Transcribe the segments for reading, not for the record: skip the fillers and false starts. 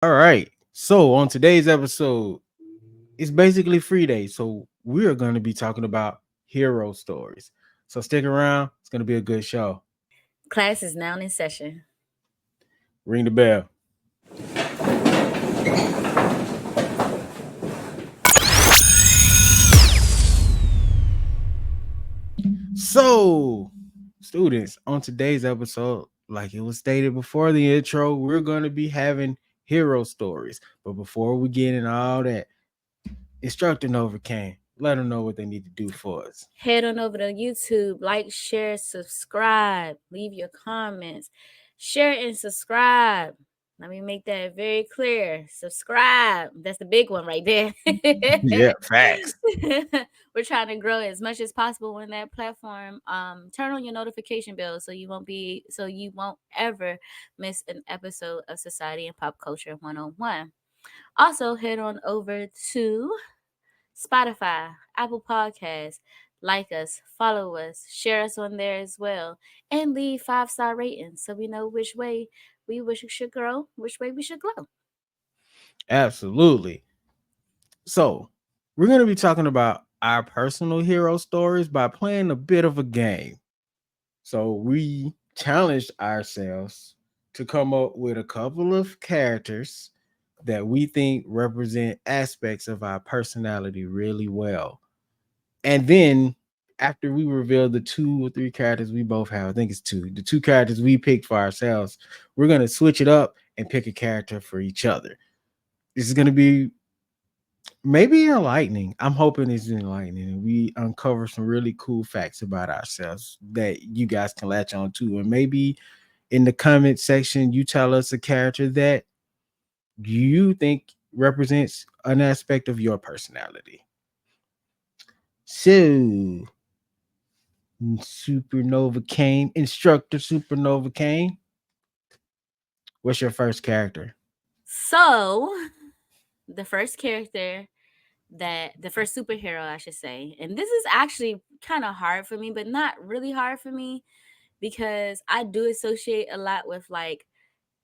All right. So on today's episode, it's basically free day. So we are going to be talking about hero stories. So stick around. It's going to be a good show. Class is now in session. Ring the bell. So, students, on today's episode, like it was stated before the intro, we're going to be having hero stories. But before we get into all that, instructor Novacaine, let them know what they need to do for us. Head on over to YouTube, like, share, subscribe, leave your comments, share and subscribe. Let me make that very clear. Subscribe. That's the big one right there. Yeah, facts. We're trying to grow as much as possible on that platform. Turn on your notification bell so you won't ever miss an episode of Society and Pop Culture 101. Also, head on over to Spotify, Apple Podcasts. Like us, follow us, share us on there as well, and leave 5-star ratings so we know which way we wish it should grow, which way we should grow. Absolutely. So, we're going to be talking about our personal hero stories by playing a bit of a game. So, we challenged ourselves to come up with a couple of characters that we think represent aspects of our personality really well. And then, after we reveal the two or three characters we both have, I think it's two, the two characters we picked for ourselves, we're going to switch it up and pick a character for each other. This is going to be maybe enlightening. I'm hoping it's enlightening and we uncover some really cool facts about ourselves that you guys can latch on to. And maybe in the comment section, you tell us a character that you think represents an aspect of your personality. So, Supernova Kane, Instructor Supernova Kane, what's your first character? So, the first character the first superhero, I should say, and this is actually kind of hard for me, but not really hard for me because I do associate a lot with like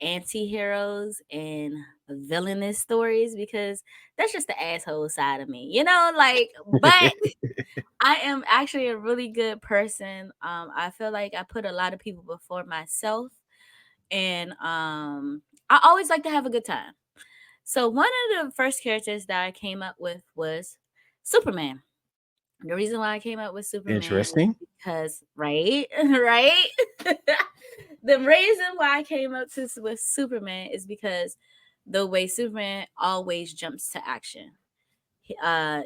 anti-heroes and villainous stories because that's just the asshole side of me, like, but I am actually a really good person. I feel like I put a lot of people before myself, and I always like to have a good time. So one of the first characters that I came up with was Superman. The reason why I came up with Superman is Interesting. because, right, right. The reason why I came up with Superman is because the way Superman always jumps to action.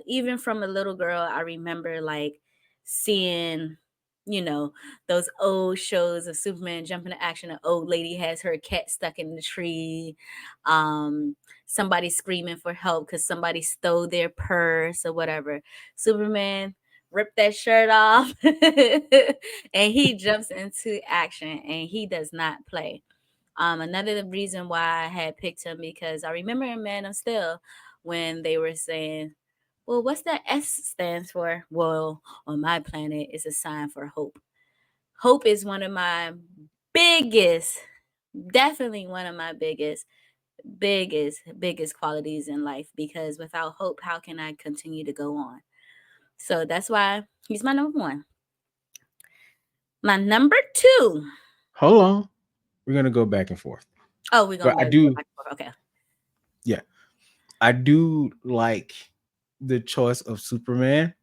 Even from a little girl, I remember like seeing, you know, those old shows of Superman jumping to action. An old lady has her cat stuck in the tree. Somebody screaming for help because somebody stole their purse or whatever. Superman ripped that shirt off and he jumps into action and he does not play. Another reason why I had picked him because I remember in Man of Steel when they were saying, well, what's that S stands for? Well, on my planet, it's a sign for hope. Hope is one of my biggest, definitely one of my biggest qualities in life because without hope, how can I continue to go on? So that's why he's my number one. My number two. Hold on. We're going to go back and forth. Oh, we're But gonna I go do, back and forth. Okay. yeah, I do like the choice of Superman,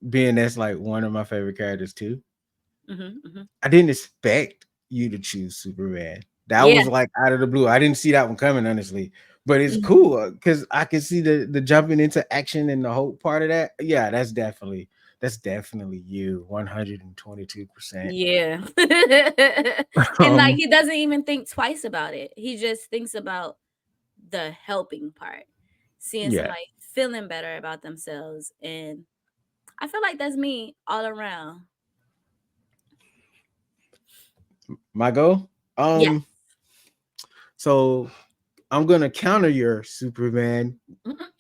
being that's like one of my favorite characters too. Hmm. I didn't expect you to choose Superman. That Yeah. was like out of the blue. I didn't see that one coming, honestly. But it's Mhm. cool because I can see the jumping into action and the hope part of that. Yeah, that's definitely you, 122%. Yeah. And like Um, he doesn't even think twice about it. He just thinks about the helping part. Seeing yeah, somebody feeling better about themselves. And I feel like that's me all around. my goal. Yeah. So I'm gonna counter your Superman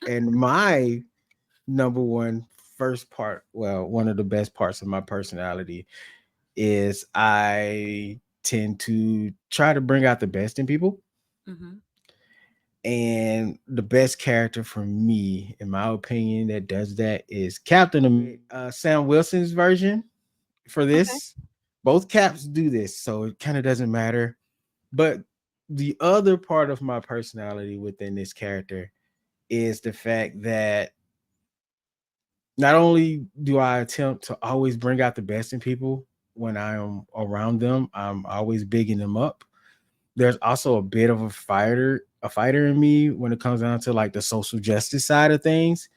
and my number one first part. Well, one of the best parts of my personality is I tend to try to bring out the best in people. Mm-hmm. And the best character for me, in my opinion, that does that is Captain America. Sam Wilson's version for Okay. this. Both Caps do this, so it kind of doesn't matter. But the other part of my personality within this character is the fact that not only do I attempt to always bring out the best in people when I am around them, I'm always bigging them up. There's also a bit of a fighter in me when it comes down to like the social justice side of things.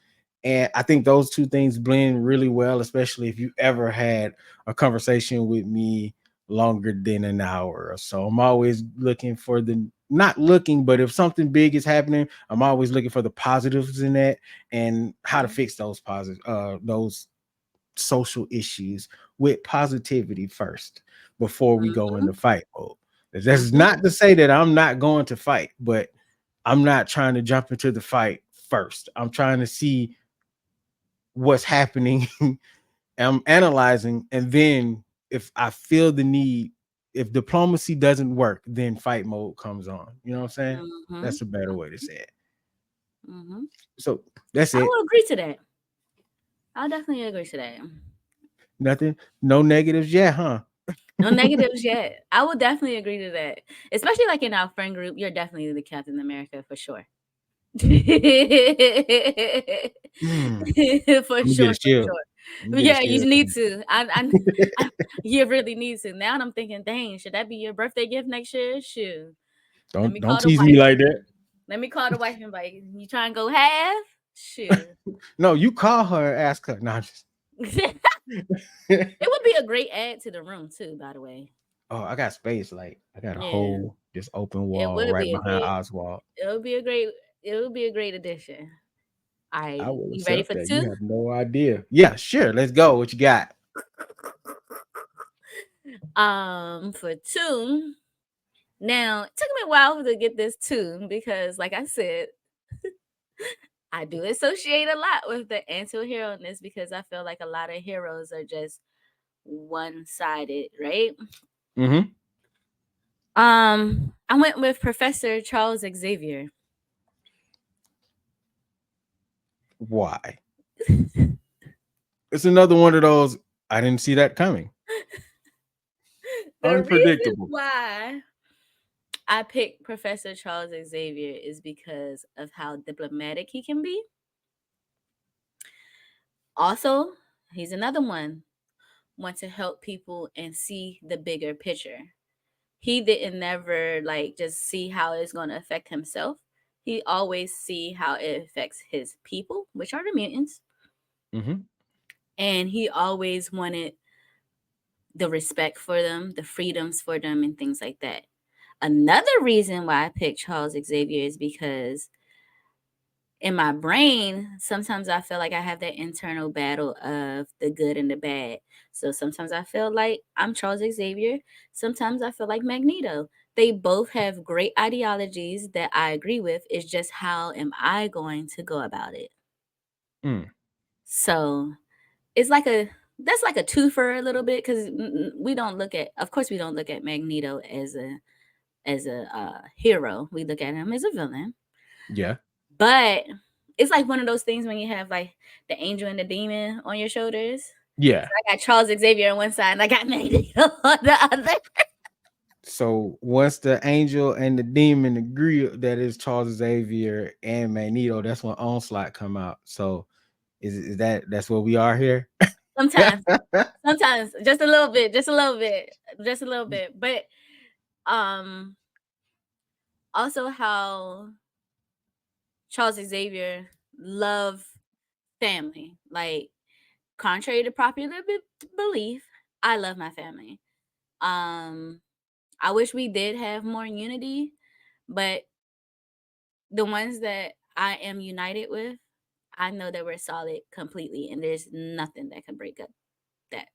And I think those two things blend really well, especially if you ever had a conversation with me longer than an hour or so. I'm always looking for the not looking, but if something big is happening, I'm always looking for the positives in that and how to fix those positive those social issues with positivity first before we go Mm-hmm. into fight mode. That's Mm-hmm. not to say that I'm not going to fight, but I'm not trying to jump into the fight first. I'm trying to see what's happening. I'm analyzing, and then if I feel the need, if diplomacy doesn't work, then fight mode comes on. You know what I'm saying? Mm-hmm. That's a better way to say it. Mm-hmm. So that's I it. will agree to that. I'll definitely agree to that. Nothing, no negatives yet, huh? No negatives yet. I will definitely agree to that. Especially like in our friend group, you're definitely the Captain America for sure. For Hmm. I'm gonna get sure, a for shield. sure. I'm gonna get a Yeah, you shield. need to. You really need to. Now I'm thinking, dang, should that be your birthday gift next year? Shoot. Let me Don't call the tease me wife. like that. Let me call the wife and like, you try and go half? Shoot. No, you call her, ask her. No, I'm just It would be a great add to the room too, by the way. oh, I got space. Like I got a Yeah. whole just open It wall would right be a behind great Oswald. it would be a great it would be a great addition. All right. I will You ready accept for that. You two? have no idea. Yeah, sure. Let's go. What you got? For two. Now, it took me a while to get this two because, like I said, I do associate a lot with the anti-hero in this because I feel like a lot of heroes are just one-sided, right? Mm-hmm. I went with Professor Charles Xavier. Why? It's another one of those. I didn't see that coming. The reason Unpredictable. why I picked Professor Charles Xavier is because of how diplomatic he can be. Also, he's another one want to help people and see the bigger picture. He didn't never like just see how it's going to affect himself. He always see how it affects his people, which are the mutants, Mm-hmm. and he always wanted the respect for them, the freedoms for them, and things like that. Another reason why I picked Charles Xavier is because in my brain, sometimes I feel like I have that internal battle of the good and the bad. So sometimes I feel like I'm Charles Xavier. Sometimes I feel like Magneto. They both have great ideologies that I agree with. It's just how am I going to go about it? Mm. So it's like a that's like a twofer a little bit because we don't look at, of course, we don't look at Magneto as a hero. We look at him as a villain. Yeah. But it's like one of those things when you have like the angel and the demon on your shoulders. Yeah. So I got Charles Xavier on one side and I got Magneto on the other. So once the angel and the demon agree that is Charles Xavier and Magneto, that's when Onslaught come out. So is that's where we are here? Sometimes, sometimes just a little bit, just a little bit, just a little bit. But um also how Charles Xavier love family. Like contrary to popular belief, I love my family. Um I wish we did have more unity, but the ones that I am united with, I know that we're solid completely, and there's nothing that can break up that.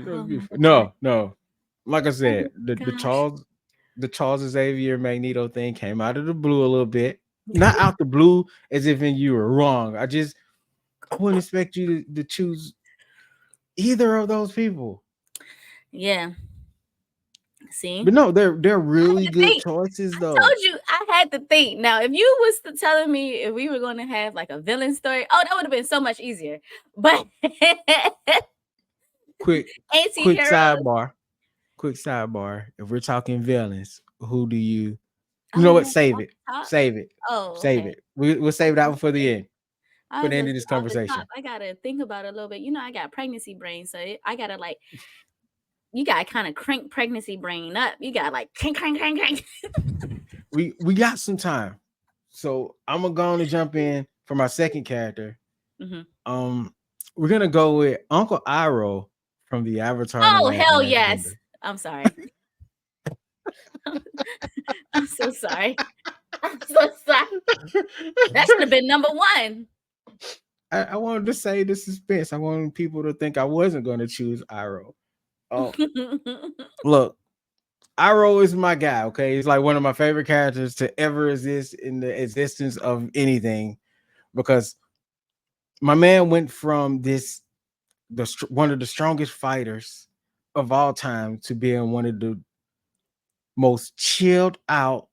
Oh my god! No, no. Like I Oh said, my the Charles Xavier Magneto thing came out of the blue a little bit. Not out the blue as if you were wrong. I wouldn't expect you to choose either of those people. Yeah, See, But no, they're I had really to good think. choices I though. told you I had to think. Now, if you was telling me if we were going to have like a villain story, oh, that would have been so much easier. But Quick, quick anti-heroes. sidebar. Quick sidebar. If we're talking villains, who do you? You Oh, know we what? have Save off it. the top. Save it. Oh, Save okay. it. We'll save that one for the end. I For was the end gonna of say this off the top. conversation. I gotta think about it a little bit. I got pregnancy brain, so I gotta like you gotta kind of crank pregnancy brain up. You gotta like crank, crank, crank, crank. We got some time. So I'm gonna go on and jump in for my second character. Hmm. Um, we're gonna go with Uncle Iroh from the Avatar: The Oh Last hell yes! Airbender. I'm sorry. I'm so sorry. I'm so sorry. That should have been number one. I wanted to say the suspense. I wanted people to think I wasn't going to choose Iroh. Oh, look, Iroh is my guy. Okay, he's like one of my favorite characters to ever exist in the existence of anything because my man went from one of the strongest fighters of all time to being one of the most chilled out,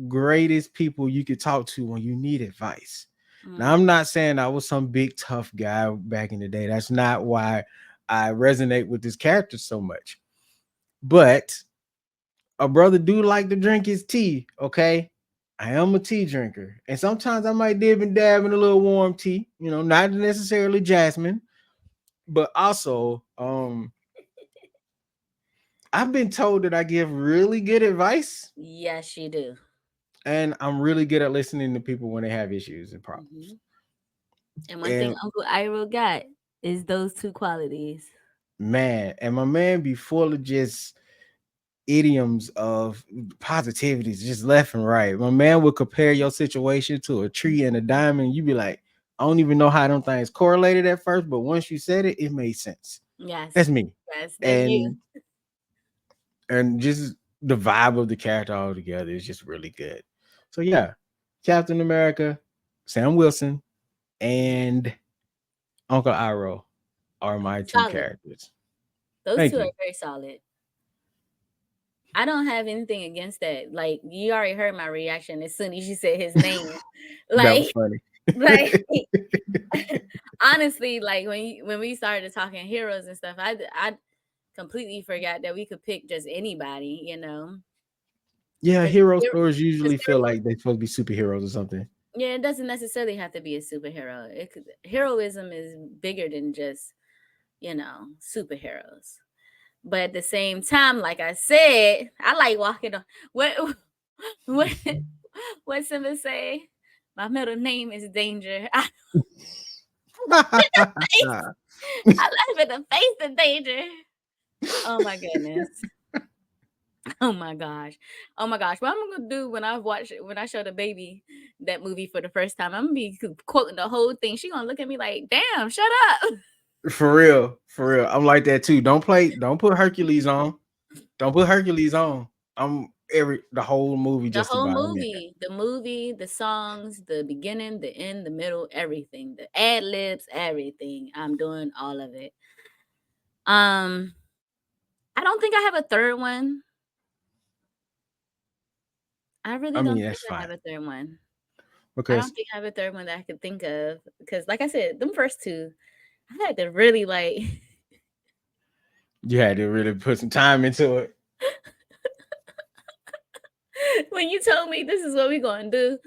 greatest people you could talk to when you need advice. Now, Mm, I'm not saying I was some big tough guy back in the day. That's not why I resonate with this character so much. But a brother do like to drink his tea, okay? I am a tea drinker. And sometimes I might dib and dab in a little warm tea, not necessarily jasmine, but also I've been told that I give really good advice yes, you do. and I'm really good at listening to people when they have issues and problems. Hmm. And one thing And Uncle Iroh got is those two qualities. man, and my man be full of just idioms of positivities, just left and right. My man would compare your situation to a tree and a diamond. You be like, I don't even know how them things correlated at first, but once you said it, it made sense. Yes, That's me. yes, that's you. And just the vibe of the character altogether is just really good. So yeah, Captain America, Sam Wilson, and Uncle Iroh are my two Solid. characters. Those Thank two are you. very solid. I don't have anything against that. Like you already heard my reaction as soon as you said his name. That was Like, funny. like honestly, like when we started talking heroes and stuff, I completely forgot that we could pick just anybody, Yeah, because hero stories usually feel heroes, like they're supposed to be superheroes or something. yeah, it doesn't necessarily have to be a superhero. Heroism is bigger than just superheroes. But at the same time, like I said, I like walking on what what what Simba say? My middle name is Danger. I laugh at the face of danger. Oh my goodness. Oh my gosh. Oh my gosh. What I'm gonna do when I show the baby that movie for the first time, I'm gonna be quoting the whole thing. She gonna look at me like, damn, shut up. For real, for real. I'm like that too. Don't put Hercules on. Don't put Hercules on. I'm the whole movie The just whole about. I'm in there. movie, the songs, the beginning, the end, the middle, everything, the ad libs, everything. I'm doing all of it. Um, I don't think I have a third one. I really I don't mean, think that's I have fine a third one. I don't because think I have a third one that I could think of because, like I said, them first two, I had to really like. you had to really put some time into it. When you told me this is what we gonna do,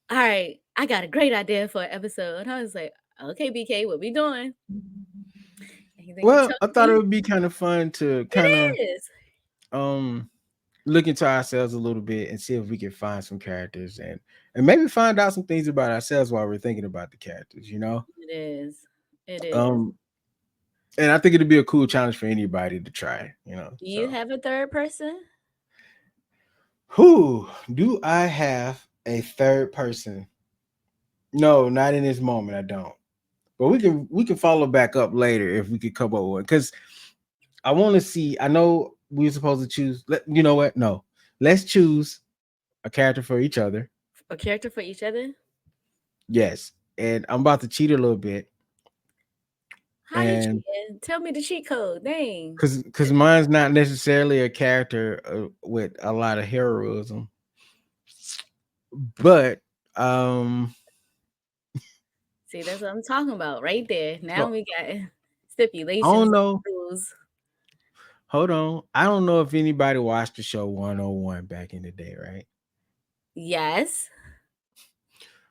all right, I got a great idea for an episode. I was like, okay, BK, what we doing? And then you Well, told I thought it me would be kind of fun to it kind of is. um look into ourselves a little bit and see if we can find some characters and maybe find out some things about ourselves while we're thinking about the characters. It is. It is. Um, and I think it'd be a cool challenge for anybody to try. Do you So have a third person? who do I have a third person? No, not in this moment. I don't. But we can follow back up later if we could come up with one. Because I want to see. I know we're supposed to choose. You know what? No, let's choose a character for each other. A character for each other? Yes, and I'm about to cheat a little bit. How you and cheating? Tell me the cheat code. Dang. because mine's not necessarily a character with a lot of heroism, but See, that's what I'm talking about right there. Now so we got I don't stipulations, know. rules. Hold on, I don't know if anybody watched the show 101 back in the day, right? Yes.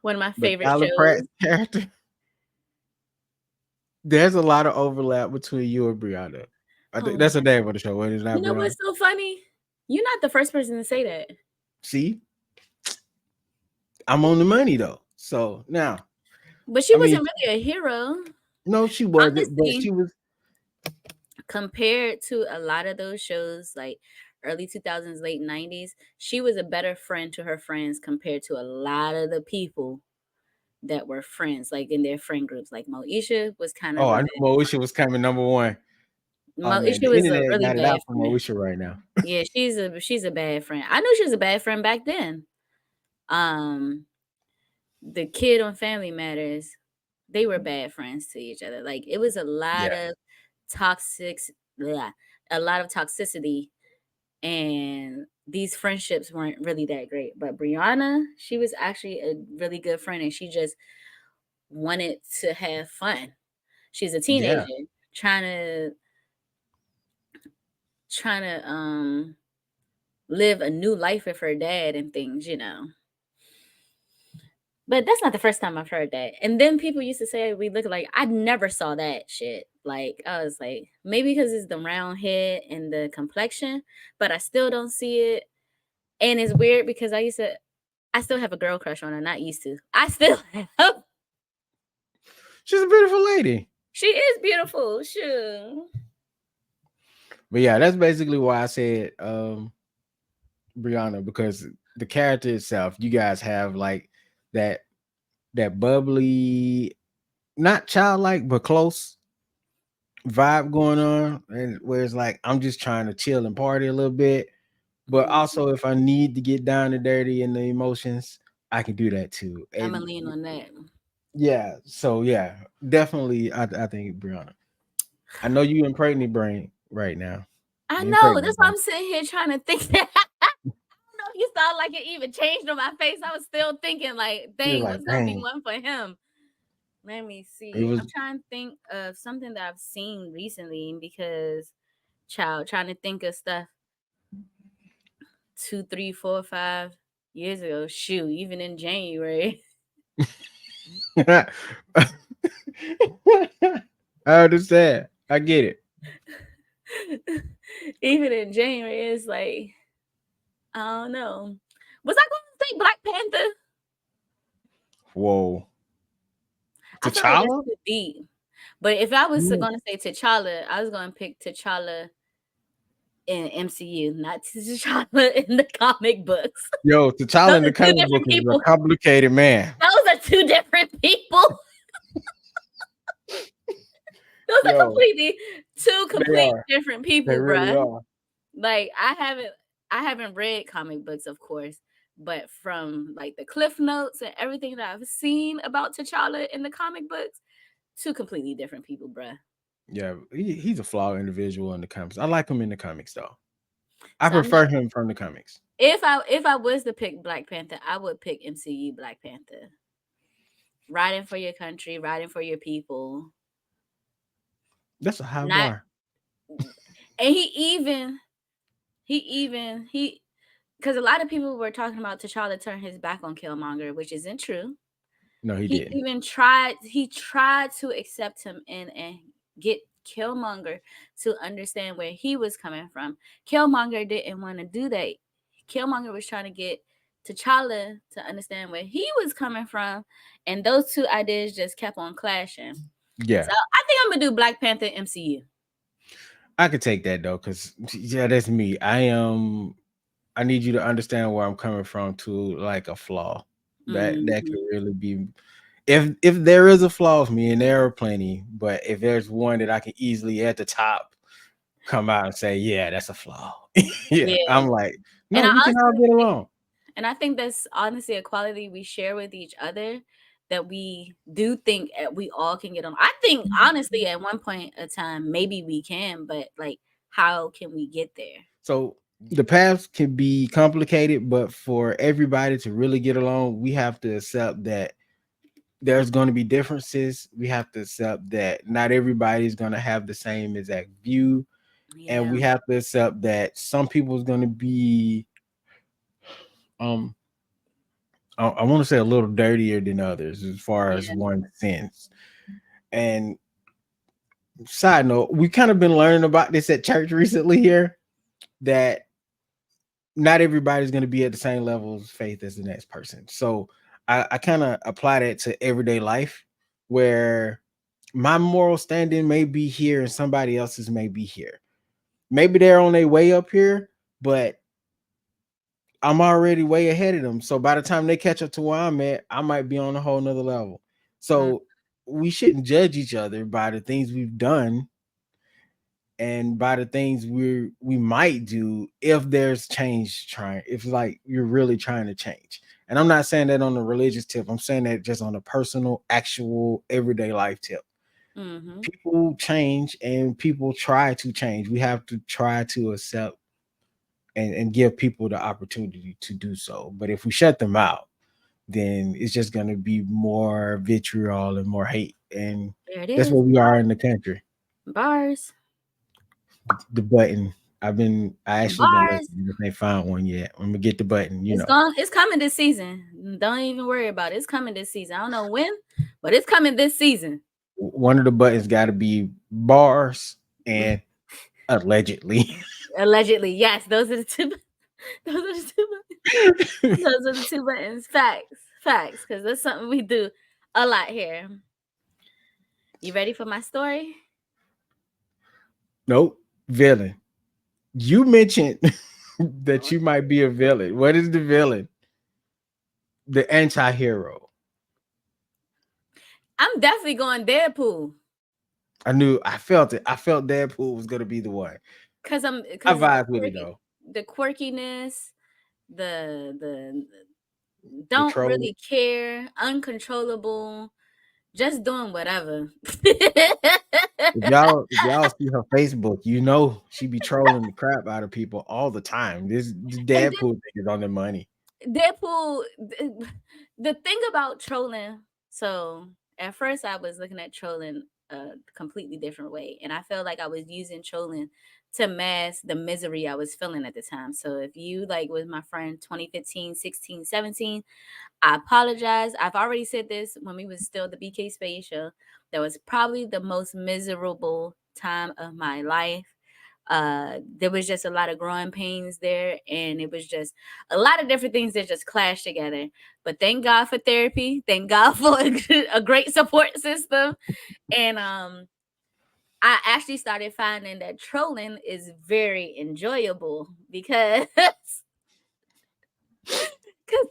One of my But favorite Tyler shows. Pratt's character, there's a lot of overlap between you and Brianna. I Oh think that's my. the name of the show. It is You not know Brianna. what's so funny? You're not the first person to say that. See, I'm on the money though. So now, But she I mean, wasn't really a hero. no, she wasn't, but Honestly, she was. compared to a lot of those shows like early 2000s, late 90s, she was a better friend to her friends compared to a lot of the people that were friends, like in their friend groups. Like Moesha was kind Oh, of a I know Moesha was coming number one. Oh man, Moesha the was a internet really got it bad out for friend. Moesha right now. Yeah, she's a bad friend. I knew she was a bad friend back then. Um, the kid on Family Matters, they were bad friends to each other. Like it was a lot Yeah, of toxic, blah, a lot of toxicity, and these friendships weren't really that great. But Brianna, she was actually a really good friend, and she just wanted to have fun. She's a yeah, teenager trying to trying to live a new life with her dad and things. But that's not the first time I've heard that. And then people used to say we look like I never saw that shit. Like I was like, maybe because it's the round head and the complexion, but I still don't see it. And it's weird because I still have a girl crush on her, not used to. I still have. she's a beautiful lady. She is beautiful. Sure. But yeah, that's basically why I said Brianna, because the character itself, you guys have like that bubbly, not childlike, but close vibe going on, and where it's like I'm just trying to chill and party a little bit, but Mm, also if I need to get down and dirty in the emotions, I can do that too. I'm gonna And lean on that. yeah, so yeah, definitely, I think Brianna. I know you in pregnant brain right now. I You in know. pregnant That's why brain. I'm sitting here trying to think. I don't know if you saw like it even changed on my face. I was still thinking like, You're dang, like, what's gonna be dang, one for him? Let me it see. was. I'm trying to think of something that I've seen recently because child trying to think of stuff 2, 3, 4, 5 years ago. Shoot, even in January. I understand. I get it. Even in January, it's like I don't know. Was I going to say Black Panther? Whoa, I feel like that's T'Challa. too deep. But if I was Mm. going to say T'Challa, I was going to pick T'Challa in MCU, not T'Challa in the comic books. Yo, Those T'Challa in the are two comic book different is a people. complicated man. Those are two different people. Those are Yo, completely two they complete are. different They people, really bruh. are. Like I haven't read comic books, of course, but from like the cliff notes and everything that I've seen about T'Challa in the comic books, two completely different people, bruh. Yeah, he's a flawed individual in the comics. I like him in the comics though. I So I'm prefer not him from the comics. if I was to pick Black Panther, I would pick MCU Black Panther. Riding for your country, riding for your people. That's a high Not bar. and he because a lot of people were talking about T'Challa turn his back on Killmonger, which isn't true. No, he He didn't. even tried to accept him and get Killmonger to understand where he was coming from. Killmonger didn't want to do that. Killmonger was trying to get T'Challa to understand where he was coming from, and those two ideas just kept on clashing. So Yeah, I think I'm gonna do Black Panther MCU. I could take that though, because yeah, that's me. I am. I need you to understand where I'm coming from to like a flaw. That Mhm. could really be, if there is a flaw with me, and there are plenty, but if there's one that I can easily at the top come out and say, yeah, that's a flaw. Yeah, Yeah, I'm like, and no, we can all get along. I think that's honestly a quality we share with each other that we do think we all can get on. I think honestly, at one point of time, maybe we can, but like, how can we get there? So the paths can be complicated, but for everybody to really get along, we have to accept that there's going to be differences. We have to accept that not everybody's going to have the same exact view, and Yeah, we have to accept that some people's going to be um I want to say a little dirtier than others as far as yeah, one sense. And side note, we kind of been learning about this at church recently here, that not everybody's going to be at the same level of faith as the next person. So I kind of apply that to everyday life, where my moral standing may be here and somebody else's may be here. Maybe they're on their way up here, but I'm already way ahead of them. So by the time they catch up to where I'm at, I might be on a whole nother level. mm, So we shouldn't judge each other by the things we've done and by the things we might do if there's change trying, if like you're really trying to change. And I'm not saying that on a religious tip, I'm saying that just on a personal, actual, everyday life tip. mm-hmm. People change and people try to change. We have to try to accept and give people the opportunity to do so. But if we shut them out, then it's just going to be more vitriol and more hate. And There it that's is. where we are in the country. Bars, The button. I actually been bars. looking. If they found one yet, I'm gonna get the button. You It's know, gone. It's coming this season. Don't even worry about it. It's coming this season. I don't know when, but it's coming this season. one of the buttons got to be bars and allegedly. Allegedly, yes. Those are the two. Those are the two. Those are the two buttons. Facts. Facts. Because that's something we do a lot here. You ready for my story? Nope, villain. You mentioned that Oh, you might be a villain. What is the villain? The anti-hero. I'm definitely going Deadpool. I knew. I felt it. I felt Deadpool was gonna be the one. I Because vibe with it though. the quirkiness, the The don't troll. really care, uncontrollable, just doing whatever. If y'all see her Facebook, you know she be trolling the crap out of people all the time. This And Deadpool thing is on the money. Deadpool, the thing about trolling, so at first I was looking at trolling a completely different way. And I felt like I was using trolling to mask the misery I was feeling at the time. So if you like was my friend 2015, 16, 17, I apologize. I've already said this when we was still the BK Spades show. That was probably the most miserable time of my life. There was just a lot of growing pains there, and it was just a lot of different things that just clashed together. But thank God for therapy. Thank God for a great support system. And I actually started finding that trolling is very enjoyable because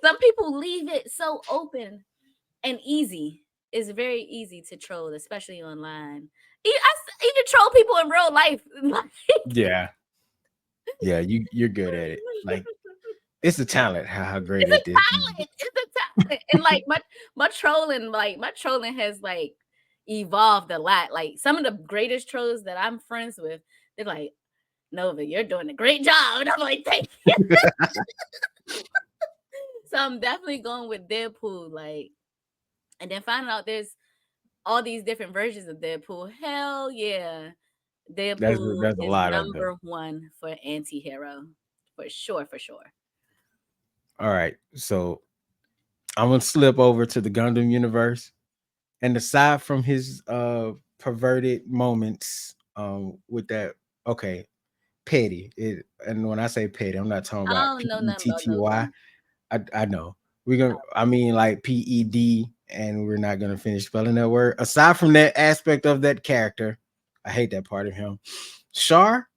some people leave it so open and easy. It's very easy to troll, especially online. Even troll people in real life. Yeah, yeah, you're good at it. Like it's a talent. How great It's a is this? talent. It's a talent. And like my trolling has like evolved a lot. Like some of the greatest trolls that I'm friends with, they're like, Nova, you're doing a great job. And I'm like, thank you. So I'm definitely going with Deadpool. Like, and then finding out there's all these different versions of Deadpool. Hell yeah. Deadpool There's a is lot of them. number one for anti-hero. For sure, for sure. All right, so I'm gonna slip over to the Gundam universe, and aside from his perverted moments, with that, okay, petty. And when I say petty, I'm not talking I about don't know nothing about no PETTY. I know we're gonna. I mean, like PED, and we're not gonna finish spelling that word. Aside from that aspect of that character, I hate that part of him. Char,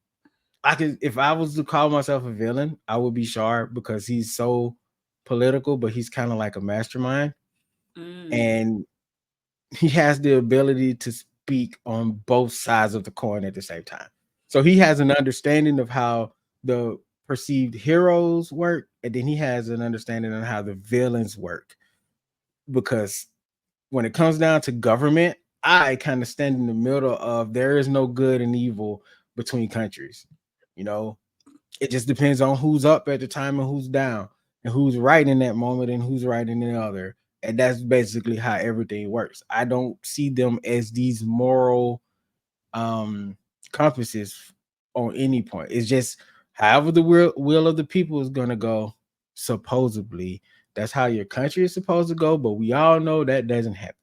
I could, if I was to call myself a villain, I would be Char because he's so political, but he's kind of like a mastermind, Mm. and he has the ability to speak on both sides of the coin at the same time. So he has an understanding of how the perceived heroes work, and then he has an understanding of how the villains work. Because when it comes down to government, I kind of stand in the middle of there is no good and evil between countries. You know, it just depends on who's up at the time and who's down and who's right in that moment and who's right in the other. And that's basically how everything works. I don't see them as these moral um compasses on any point. It's just however the will of the people is gonna go, supposedly. That's how your country is supposed to go, but we all know that doesn't happen.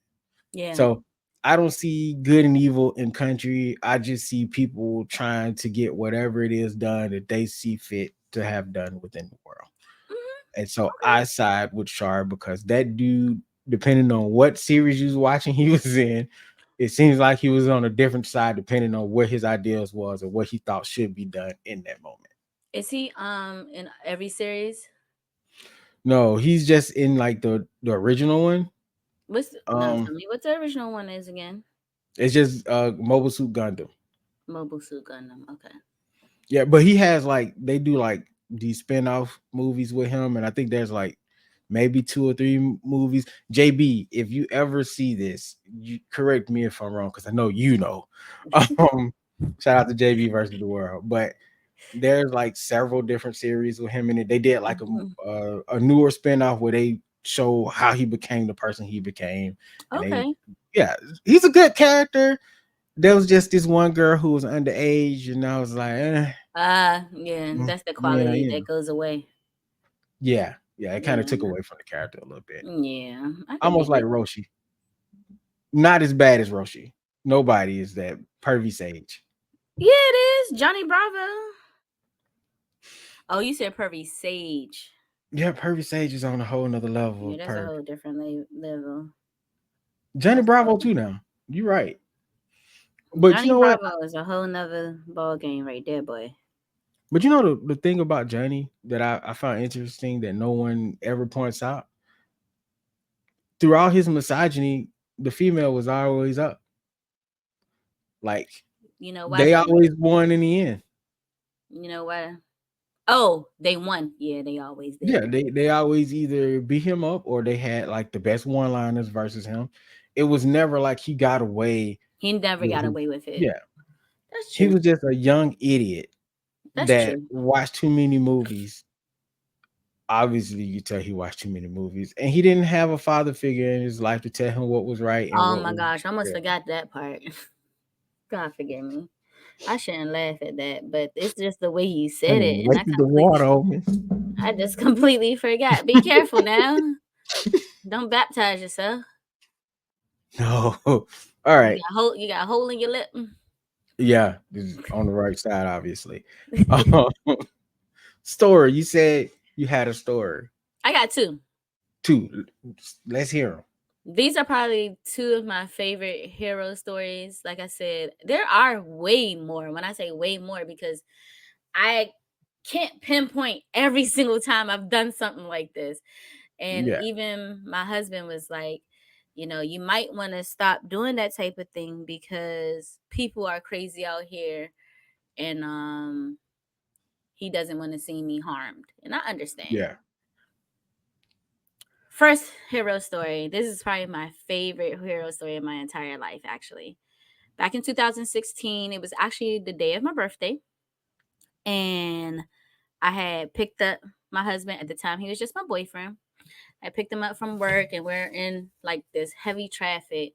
Yeah. So I don't see good and evil in country. I just see people trying to get whatever it is done that they see fit to have done within the world. Hmm. And so Okay. I side with Char because that dude, depending on what series you was watching, he was in, it seems like he was on a different side depending on what his ideas was or what he thought should be done in that moment. Is he in every series? No, he's just in like the original one. No, Um, tell me what the original one is again. it's just Mobile Suit Gundam. Mobile Suit Gundam. Okay. Yeah, but he has like they do like these spin-off movies with him, and I think there's like maybe two or three movies. JB, if you ever see this, you correct me if I'm wrong, because I know you know. Um, shout out to JB versus the world. But there's like several different series with him in it. They did like Mhm. a newer spin-off where they show how he became the person he became. And they Okay. yeah, he's a good character. There was just this one girl who was underage, and I was like, Yeah, that's the yeah, quality that goes away. yeah, it kind of took Yeah. away from the character a little bit. Yeah, I could Almost get like it. Roshi. Not as bad as Roshi. Nobody is that pervy sage. Yeah, it is. Johnny Bravo. Oh, you said Pervy Sage. Yeah, pervy sage is on a whole nother level Yeah, of that's a perv. whole different level. Johnny That's a Bravo whole too now. You're right. But you Johnny know what? Bravo is a whole nother ball game right there, boy. But you know the thing about Johnny that I find interesting that no one ever points out? Throughout his misogyny, the female was always up. Like You know why they though? always won in the end. You know why? Oh, they won. Yeah, they always Yeah, did. they always either beat him up or they had like the best one-liners versus him. It was never like he got away He never with got his away with it. yeah. That's He true. was just a young idiot That's that true. watched too many movies. Obviously, you tell he watched too many movies, and he didn't have a father figure in his life to tell him what was right and Oh what my was gosh, I almost real. forgot that part. God forgive me. I shouldn't laugh at that, but it's just the way you Hey, said it, and wasted the water, homie. I just completely forgot. Be careful now. Don't baptize yourself. No, all right, You got a hole in your lip. yeah, this is on the right side, obviously. Um, story. You said you had a story. I got two. Two. Let's hear them. These are probably two of my favorite hero stories. Like I said, there are way more. When I say way more, because I can't pinpoint every single time I've done something like this. And Yeah, even my husband was like, you might want to stop doing that type of thing because people are crazy out here, and he doesn't want to see me harmed. And I understand. yeah, First hero story. This is probably my favorite hero story in my entire life, actually. Back in 2016, it was actually the day of my birthday. And I had picked up my husband at the time. He was just my boyfriend. I picked him up from work, and we're in like this heavy traffic,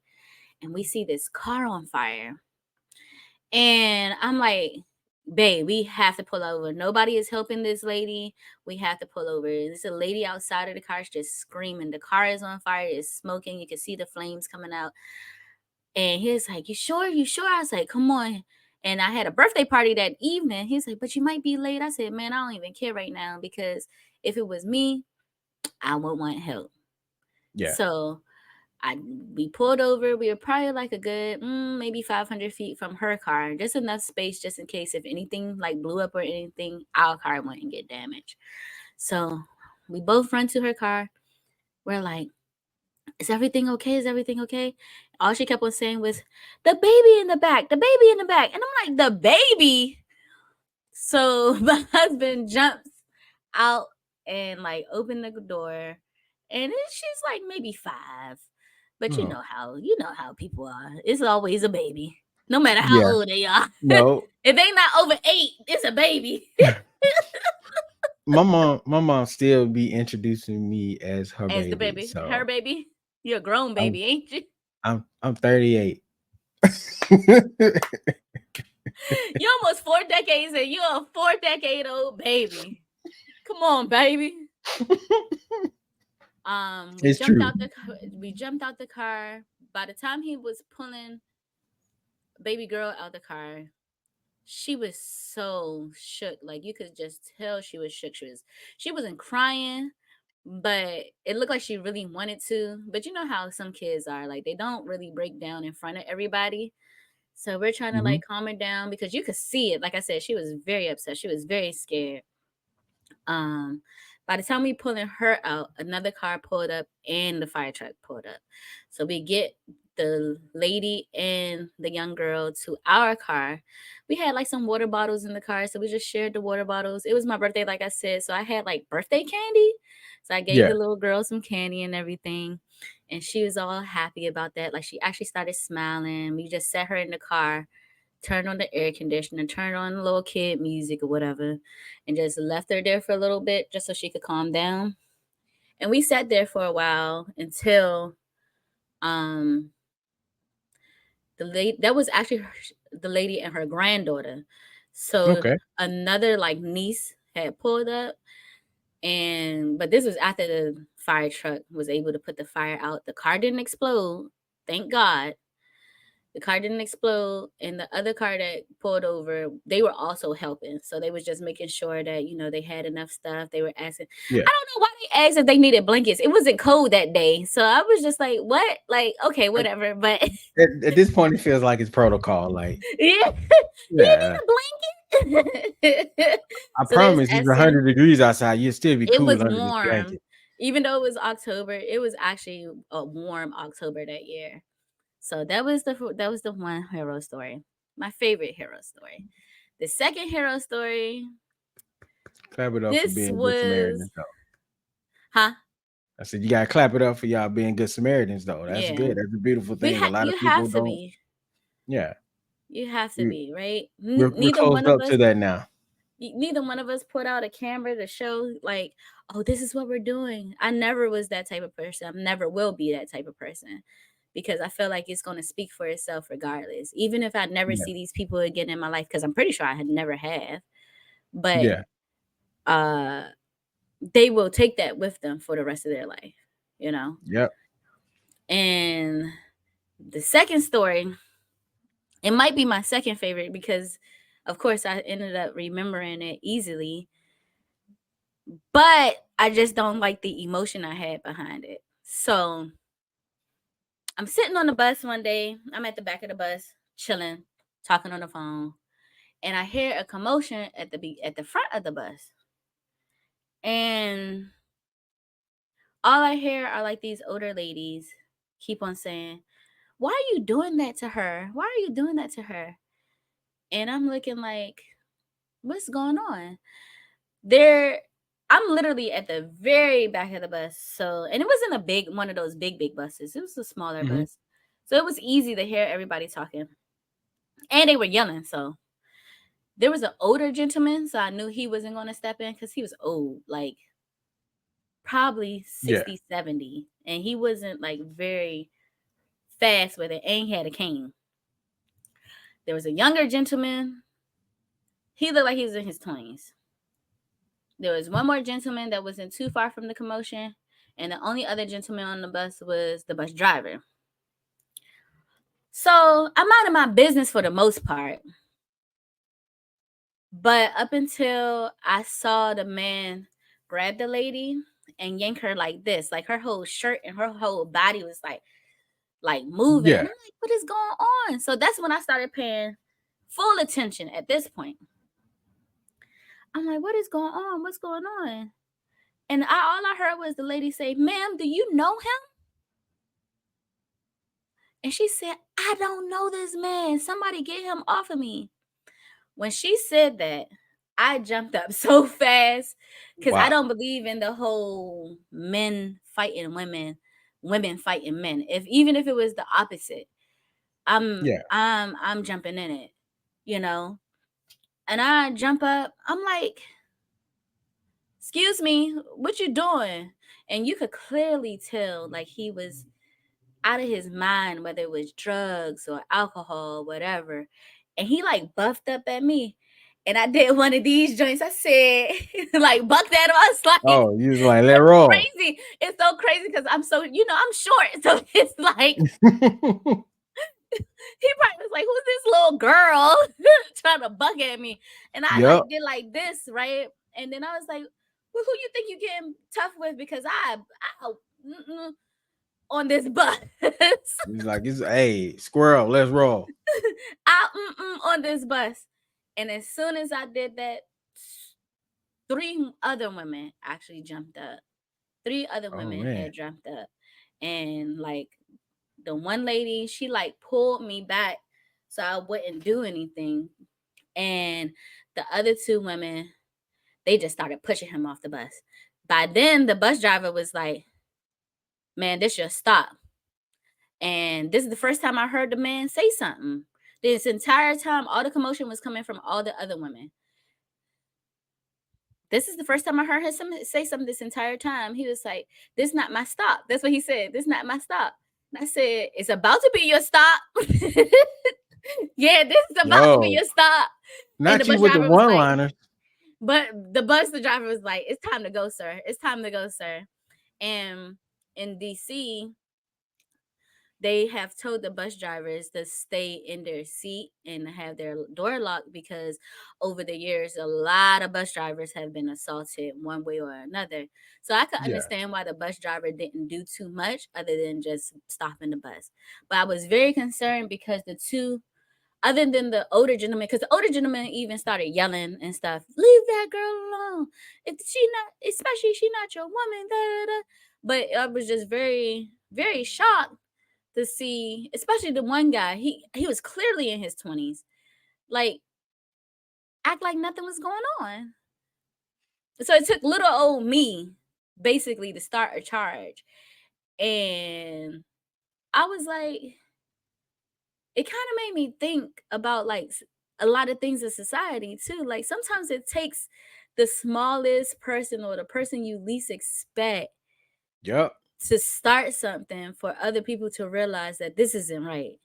and we see this car on fire. And I'm like, babe, we have to pull over. Nobody is helping this lady. We have to pull over. There's a lady outside of the car just screaming. The car is on fire, it's smoking. You can see the flames coming out. And he's like, you sure? You sure? I was like, come on. And I had a birthday party that evening. He's like, but you might be late. I said, man, I don't even care right now because if it was me, I would want help. yeah, So I we pulled over. We were probably like a good maybe 500 feet from her car, just enough space just in case if anything like blew up or anything, our car wouldn't get damaged. So we both run to her car. We're like, "Is everything okay? Is everything okay?" All she kept on saying was, "The baby in the back, the baby in the back," and I'm like, "The baby." So my husband jumps out and like open the door, and she's like maybe 5. But Oh, you know how people are. It's always a baby, no matter how yeah. old they are. No. If they not over 8, it's a baby. My mom still be introducing me as her As the baby. baby, her So baby. You're a grown I'm baby, ain't you? I'm 38. You're almost 4 decades and you're a 4-decade-old baby. Come on, baby. We It's jumped true. out the we jumped out the car. By the time he was pulling baby girl out the car, she was so shook. Like you could just tell she was shook. She wasn't crying, but it looked like she really wanted to. But you know how some kids are, like they don't really break down in front of everybody. So we're trying to Mhm. like calm her down because you could see it. Like I said, she was very upset. She was very scared. Um, by the time we pulling her out, another car pulled up and the fire truck pulled up. So we get the lady and the young girl to our car. We had like some water bottles in the car, so we just shared the water bottles. It was my birthday, like I said, so I had like birthday candy. So I gave Yeah. the little girl some candy and everything, and she was all happy about that. Like she actually started smiling. We just set her in the car, turned on the air conditioner, turned on the little kid music or whatever, and just left her there for a little bit just so she could calm down. And we sat there for a while until um the lady that was actually the lady and her granddaughter. So Okay. another like niece had pulled up, and but this was after the fire truck was able to put the fire out. The car didn't explode, thank God. The car didn't explode, and the other car that pulled over, they were also helping. So they was just making sure that they had enough stuff. They were asking. Yeah. I don't know why they asked if they needed blankets. It wasn't cold that day, so I was just like, "What? Like, okay, At, whatever." But at this point, it feels like it's protocol. Like, yeah, do you yeah, need a blanket? I So they was promise, it's asking. 100 degrees outside. You'll still be It cool was under this warm, blanket. even though it was October. It was actually a warm October that year. So that was the one hero story. My favorite hero story. The second hero story, Clap it up for this being good was Samaritans, though. huh? I said you gotta clap it up for y'all being good Samaritans, though. That's Yeah. good. That's a beautiful thing. A lot You of people have to don't. be. Yeah, You have to we, be, right? we're Neither one closed of up us to that now. neither one of us put out a camera to show like, oh, this is what we're doing. I never was that type of person. I never will be that type of person because I feel like it's going to speak for itself regardless. Even if I never Yeah, see these people again in my life, because I'm pretty sure I had never have, but yeah, uh they will take that with them for the rest of their life, you know. yep, And the second story, it might be my second favorite because of course I ended up remembering it easily, but I just don't like the emotion I had behind it. So I'm sitting on the bus one day. I'm at the back of the bus, chilling, talking on the phone, and I hear a commotion at the front of the bus. And all I hear are like these older ladies keep on saying, "Why are you doing that to her? Why are you doing that to her?" And I'm looking like, "What's going on?" There, I'm literally at the very back of the bus. So, and it wasn't a big one of those big buses. It was a smaller hmm bus. So it was easy to hear everybody talking. And they were yelling. So there was an older gentleman. So I knew he wasn't going to step in because he was old, like probably yeah, 60, 70. And he wasn't like very fast with it. And he had a cane. There was a younger gentleman. He looked like he was in his 20s. There was one more gentleman that wasn't too far from the commotion, and the only other gentleman on the bus was the bus driver. So I'm out of my business for the most part. But up until I saw the man grab the lady and yank her like this, like her whole shirt and her whole body was like moving. And yeah. I'm like, what is going on? So that's when I started paying full attention at this point. I'm like, what is going on? What's going on? And all I heard was the lady say, "Ma'am, do you know him?" And she said, "I don't know this man. Somebody get him off of me." When she said that, I jumped up so fast because I Wow. don't believe in the whole men fighting women. women fighting men. Even if it was the opposite, Yeah. I'm jumping in it, you know. And I jump up. I'm like, "Excuse me, what you doing?" And you could clearly tell like he was out of his mind, whether it was drugs or alcohol, whatever. And he like buffed up at me. And I did one of these joints. I said, like, buck that us. Like, Oh, you was like, let it's roll. crazy. It's so crazy because I'm so, I'm short. So it's like, he probably was like, who's this little girl trying to buck at me? And I Yep. like did like this, right? And then I was like, well, who you think you getting tough with? Because I on this bus. He's like, it's hey, squirrel, let's roll. I on this bus. And as soon as I did that, three other women actually jumped up. Three other Oh women man. had jumped up. And like the one lady, she like pulled me back so I wouldn't do anything. And the other two women, they just started pushing him off the bus. By then, the bus driver was like, man, this should stop. And this is the first time I heard the man say something. This entire time, all the commotion was coming from all the other women. This is the first time I heard him say something this entire time. He was like, "This not my stop." That's what he said. "This not my stop." And I said, "It's about to be your stop." Yeah, this is about to be Yo, your stop. And the not you bus with the driver was one like, liners. but the driver was like, "It's time to go, sir. It's time to go, sir." And in DC, they have told the bus drivers to stay in their seat and have their door locked because over the years a lot of bus drivers have been assaulted one way or another. So I could Yeah. understand why the bus driver didn't do too much other than just stopping the bus. But I was very concerned because the two, other than the older gentleman, because the older gentleman even started yelling and stuff, "Leave that girl alone. If she not, especially she not your woman." Da, da, da. But I was just very, very shocked to see, especially the one guy. He was clearly in his 20s, like act like nothing was going on. So it took little old me basically to start a charge, and I was like, it kind of made me think about like a lot of things in society too. Like sometimes it takes the smallest person or the person you least expect Yep. to start something for other people to realize that this isn't right.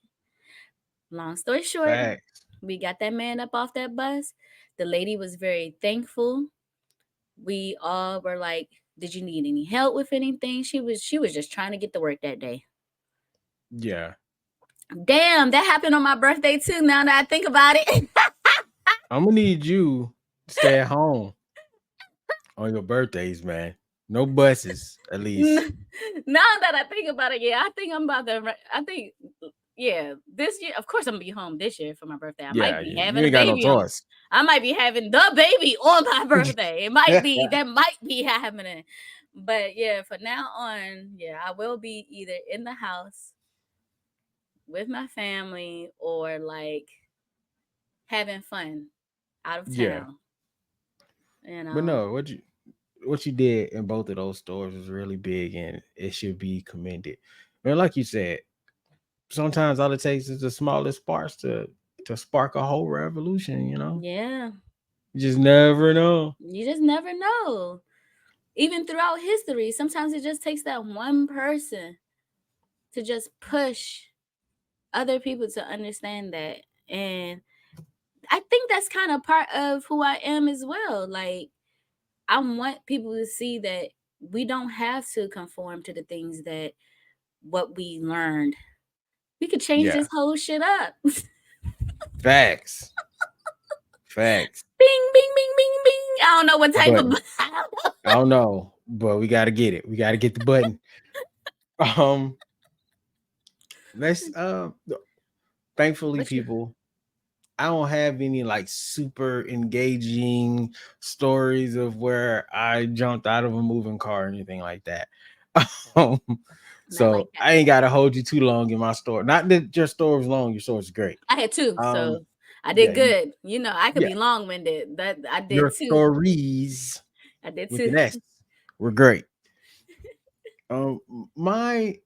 Long story short, Facts. we got that man up off that bus. The lady was very thankful. We all were like, "Did you need any help with anything?" She was just trying to get to work that day. Yeah. Damn, that happened on my birthday too. Now that I think about it. I'm gonna need you to stay at home on your birthdays, man. No buses, at least. Now that I think about it, yeah, I think I'm about to. I think, yeah, this year. Of course, I'm gonna be home this year for my birthday. I might Yeah, be you having a ain't got no baby on. choice. I might be having the baby on my birthday. It might be that might be happening. But yeah, for now on, yeah, I will be either in the house with my family or like having fun out of Yeah. town. You But know. no, what you did in both of those stores was really big and it should be commended. Man, like you said, sometimes all it takes is the smallest sparks to spark a whole revolution, you know? Yeah. You just never know. You just never know. Even throughout history, sometimes it just takes that one person to just push other people to understand that. And I think that's kind of part of who I am as well. Like, I want people to see that we don't have to conform to the things that what we learned. We could change Yeah. this whole shit up. Bing, Facts. Facts. bing, bing, bing, bing. I don't know what type of. Button. I don't know, but we gotta get it. We gotta get the button. Um, let's thankfully What's your people, I don't have any like super engaging stories of where I jumped out of a moving car or anything like that. Um, not like so that? I ain't gotta hold you too long in my story. Not that your story was long, your story is great. I had two, Um, so I yeah, did good. I could yeah, be long winded. That I did your two. stories I did with two. an S were great. My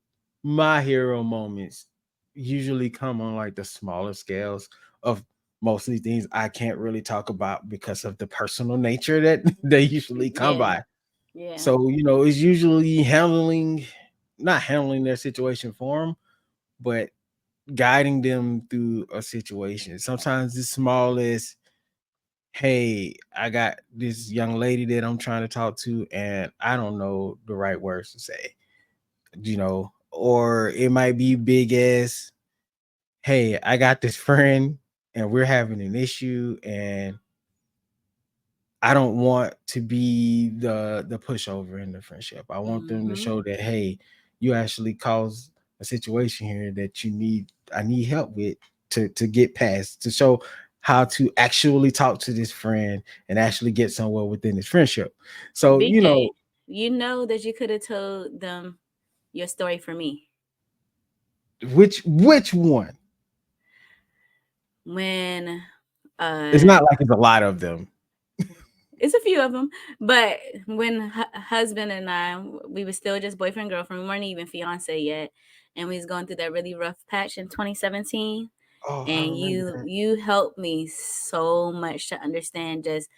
my hero moments usually come on like the smaller scales of mostly things I can't really talk about because of the personal nature that they usually come Yeah. by. Yeah. So, it's usually not handling their situation for them, but guiding them through a situation. Sometimes it's small as, hey, I got this young lady that I'm trying to talk to, and I don't know the right words to say, or it might be big as, hey, I got this friend and we're having an issue, and I don't want to be the pushover in the friendship. I want them to Mm-hmm. show that, hey, you actually caused a situation here that I need help with to get past, to show how to actually talk to this friend and actually get somewhere within this friendship. So, BK, you know that you could have told them your story for me. which one? When It's uh not like it's a lot of them. it's a few of them, but when husband and I, we were still just boyfriend girlfriend, we weren't even fiance yet, and we was going through that really rough patch in 2017. Oh, I And remember you helped me so much to understand just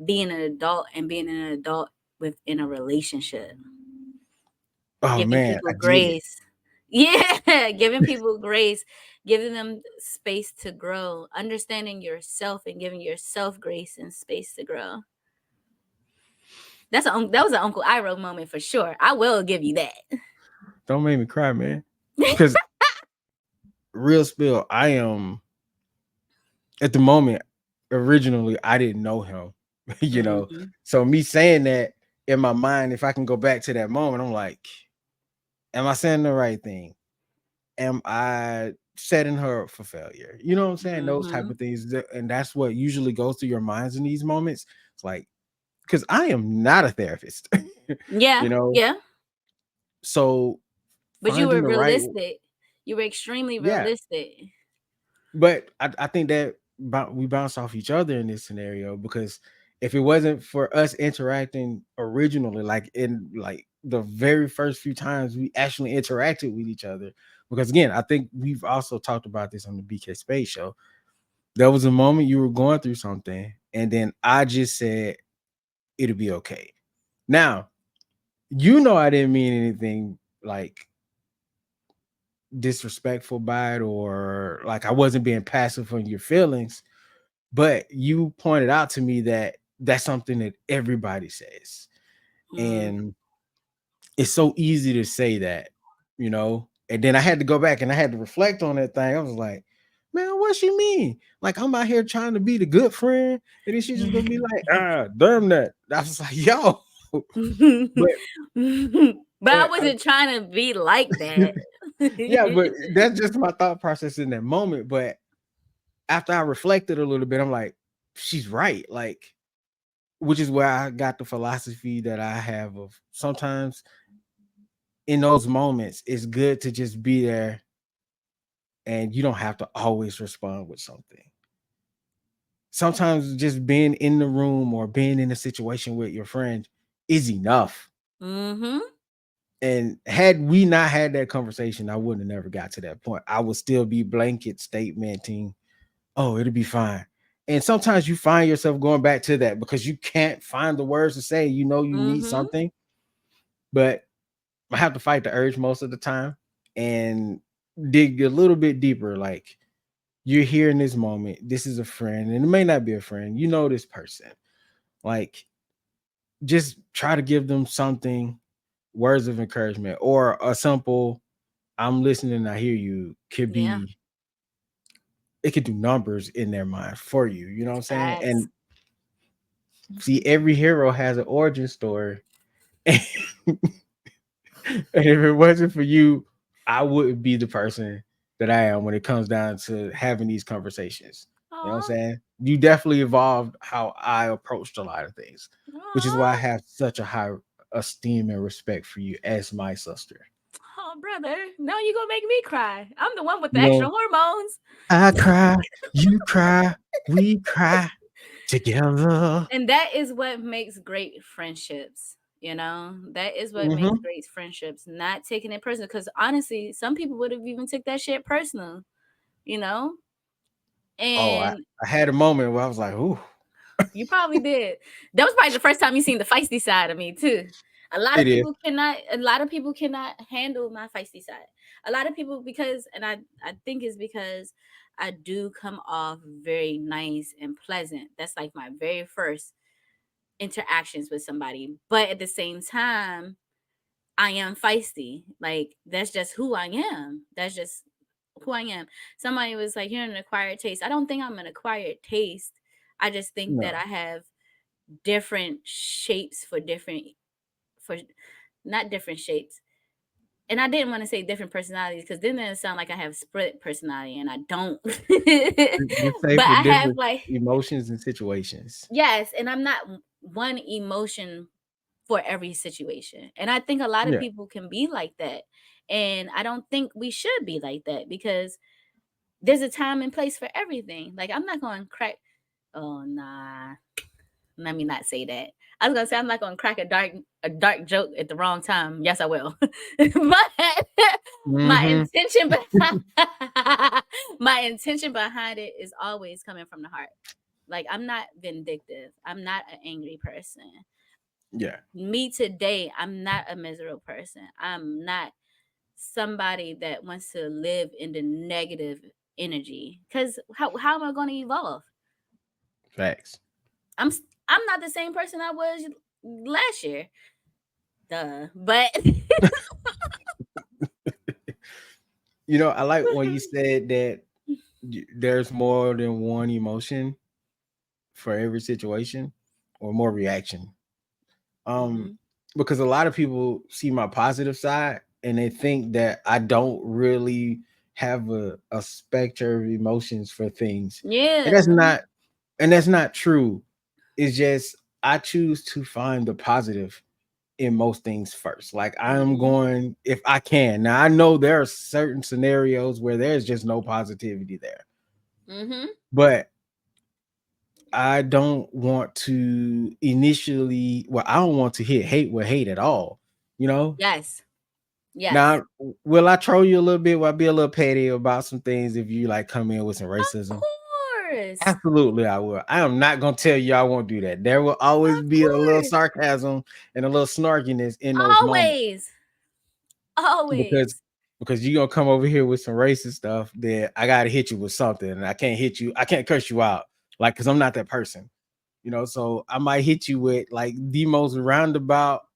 being an adult and being an adult within a relationship, Oh giving man, people I did. grace. Yeah, giving people grace, giving them space to grow, understanding yourself and giving yourself grace and space to grow. That was an Uncle Iroh moment for sure. I will give you that. Don't make me cry, man. Because real spill, I am at the moment. Originally, I didn't know him, you know. Hmm. So me saying that in my mind, if I can go back to that moment, I'm like, am I saying the right thing? Am I setting her up for failure? You know what I'm saying? Those type Hmm. of things, and that's what usually goes through your minds in these moments. It's like, because I am not a therapist, Yeah, you know. yeah. So But you finding were the right, realistic. You were extremely yeah. realistic. But I think that we bounce off each other in this scenario, because if it wasn't for us interacting originally, like in like the very first few times we actually interacted with each other, because again, I think we've also talked about this on the BK Spades show. There was a moment you were going through something, and then I just said it'll be okay. Now, I didn't mean anything like disrespectful by it, or like I wasn't being passive on your feelings. But you pointed out to me that that's something that everybody says. Mm. And it's so easy to say that, And then I had to go back and I had to reflect on that thing. I was like, man, what she mean? Like, I'm out here trying to be the good friend. And then she's just gonna be like, damn that. I was like, yo, but But I but wasn't trying to be like that. yeah, but that's just my thought process in that moment. But after I reflected a little bit, I'm like, she's right. Like, which is where I got the philosophy that I have of sometimes in those moments, it's good to just be there, and you don't have to always respond with something. Sometimes just being in the room or being in a situation with your friend is enough. Mm-hmm. And had we not had that conversation, I wouldn't have never got to that point. I would still be blanket statementing, oh, it'll be fine. And sometimes you find yourself going back to that because you can't find the words to say, you need Mm-hmm. something. But I have to fight the urge most of the time and dig a little bit deeper. Like, you're here in this moment. This is a friend, and it may not be a friend. You know this person. Like, just try to give them something, words of encouragement, or a simple "I'm listening, I hear you" could Yeah. be. It could do numbers in their mind for you. You know what I'm saying? Facts. And see, every hero has an origin story. And if it wasn't for you, I wouldn't be the person that I am when it comes down to having these conversations. You know what I'm Aw. saying? You definitely evolved how I approached a lot of things, which is why I Aw. have such a high esteem and respect for you as my sister. Oh, brother. Now you gonna make me cry. I'm the one with the You extra know, hormones. I cry, you cry, we cry together. And that is what makes great friendships. That is what makes Mm-hmm. great friendships, not taking it personal. Because honestly, some people would have even took that shit personal, you know? Oh, And I had a moment where I was like, "Ooh, you probably did. That was probably the first time you seen the feisty side of me too. it is." A lot of people cannot handle my feisty side. A lot of people because and I think it's because I do come off very nice and pleasant. That's like my very first interactions with somebody. But at the same time, I am feisty. Like that's just who I am. That's just who I am. Somebody was like, "You're an acquired taste." I don't think I'm an acquired taste. I just think that No, I have different shapes for not different shapes. And I didn't want to say different personalities because then it sound like I have split personality and I don't. just say But for I have different like emotions and situations. yes, and I'm not one emotion for every situation. And I think a lot of Yeah, people can be like that. And I don't think we should be like that because there's a time and place for everything. Like I'm not going to crack. Oh nah, let me not say that. I was gonna say I'm not gonna crack a dark joke at the wrong time. Yes, I will. But my mm-hmm. intention behind my intention behind it is always coming from the heart. Like I'm not vindictive. I'm not an angry person. Yeah, Me today, I'm not a miserable person. I'm not somebody that wants to live in the negative energy. Cause how am I gonna evolve? facts. I'm I'm not the same person I was last year. Duh. But I like when you said that there's more than one emotion for every situation or more reaction. Um, Mhm. because a lot of people see my positive side and they think that I don't really have a spectrum of emotions for things. And that's Yeah. not and that's not true. It's just I choose to find the positive in most things first. Like I'm Mhm. going if I can. Now I know there are certain scenarios where there's just no positivity there. Mhm. But I don't want to I don't want to hit hate with hate at all. You know, Yes. Yes. now will I troll you a little bit? Will I be a little petty about some things if you like come in with some Of racism? course. Absolutely, I will. I am not gonna tell you I won't do that. There will always Of be a little course. sarcasm and a little snarkiness in those moments Always. because Always. you're gonna come over here with some racist stuff that I gotta hit you with something, and I can't hit you, I can't curse you out, like because I'm not that person. So I might hit you with like the most roundabout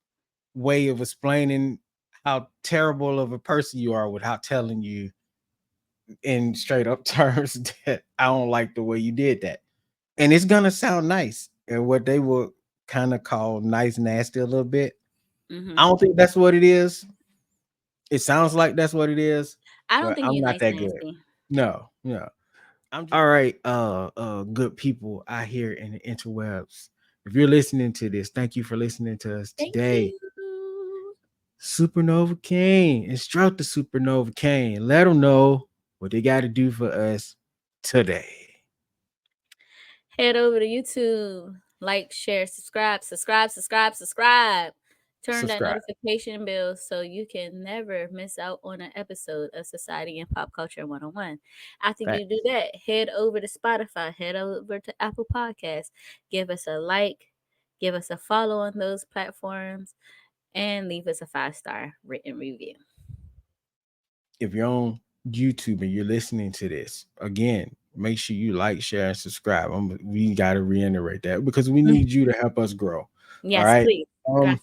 way of explaining how terrible of a person you are without telling you in straight up terms that I don't like the way you did that. And it's gonna sound nice and what they would kind of call nice nasty a little bit. I Mhm. don't think that's what it is. It sounds like that's what it is, I don't but think I'm you're not nice that good. nasty. No, no. All right, good people out here in the interwebs. If you're listening to this, thank you for listening to us Thank today. you. Supernova Kane, instruct the Supernova Kane. Let them know what they got to do for us today. Head over to YouTube, like, share, subscribe. Turn that Subscribe. notification bell so you can never miss out on an episode of Society and Pop Culture 101. After you do Facts. that, head over to Spotify, head over to Apple Podcasts, give us a like, give us a follow on those platforms, and leave us a 5-star written review. If you're on YouTube and you're listening to this, again, make sure you like, share, and subscribe. We got to reiterate that because we need you to help us grow. All Yes, right. please. Um, Gracias.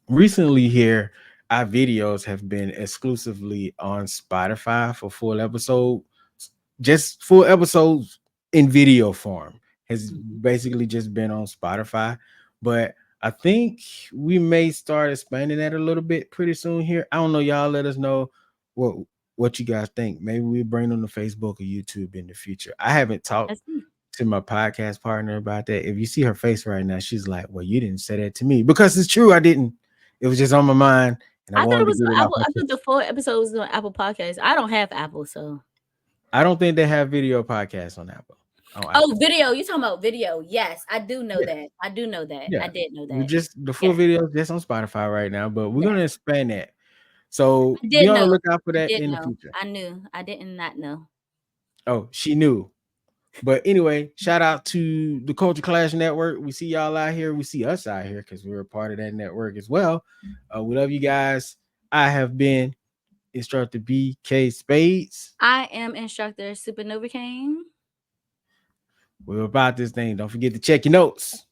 Recently here, our videos have been exclusively on Spotify for full episodes, just full episodes in video form has Mhm. basically just been on Spotify. But I think we may start expanding that a little bit pretty soon here. I don't know. Y'all let us know what what you guys think. Maybe we bring on the Facebook or YouTube in the future. I haven't talked That's me. to my podcast partner about that. If you see her face right now, she's like, "Well, you didn't say that to me," because it's true. I didn't. It was just on my mind, and I I thought it wanted to was get on it off Apple. my I thought the chest. full episode was on Apple Podcasts. I don't have Apple, so I don't think they have video podcasts on Apple. on Oh, Apple. video. You talking about video? Yes, I do know Yeah, that. I do know that. I yeah. did know We that. just the full Yes, video is just on Spotify right now, but we're yes. gonna expand that. So I be did on the know. lookout for I that did in the know. future. I knew. I didn't not know. Oh, she knew. But anyway, shout out to the Culture Clash Network. We see y'all out here. We see us out here because we're a part of that network as well. We love you guys. I have been instructor BK Spades. I am instructor Supernova Kane. We're about this thing. Don't forget to check your notes.